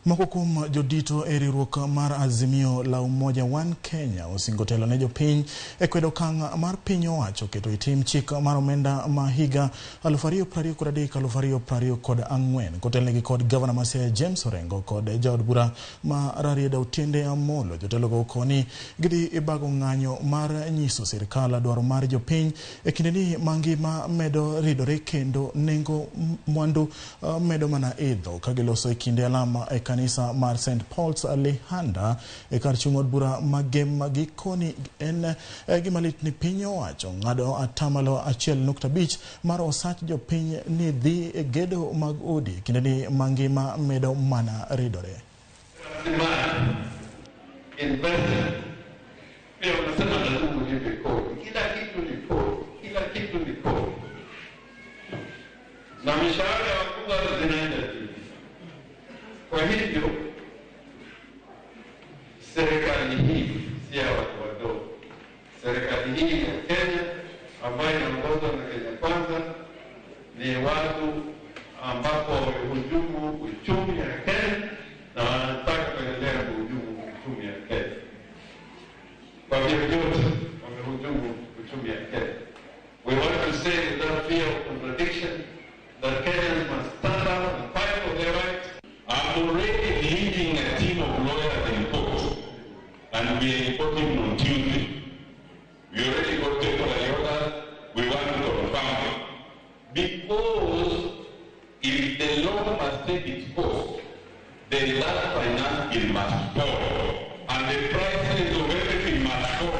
Moko kuom jodito e riwruok mar Azimio la Umoja One Kenya osingo telo ne jopiny e kwedo okang' mar piny owacho keto itim chik mar omenda ma higa 2023-2024 kotelnegi kod Gavana ma Siaya James Orengo kod jaod bura ma Rarieda Otiende Amollo. Jotelogo koni gidhi bago ng'anyo mar nyiso sirkal dwaro mar jopiny e kindeni mangima medo ridore kendo nengo mwandu medo mana idho ka giloso e kinde alama e kanisa mar St. Paul's Lehanda e kar chung' od bura magem gikoni en gimalit ni piny owacho ng'ado atamalo 1.5 mar osach jopiny ni dhi gedo mag udi kinde ni mangima medo mana ridore. Na mishahara wakubwa zinaenda juu. Kwa hivyo serikali hii si ya watu wadogo. Serikali hii ya Kenya ambayo inaongozwa na Kenya Kwanza ni watu ambapo wamehujumu uchumi ya Kenya na wanataka kuendelea kuhujumu uchumi ya Kenya. Kwa vyovyote wamehujumu uchumi ya Kenya. We want to say without fear of contradiction that Kenyans must stand up and fight for their rights. I'm already leading a team of lawyers in court, and we are reporting on Tuesday. We already got temporary orders. We want to confirm them. Because if the law must take its course, then that finance bill must fall, and the prices of everything must fall.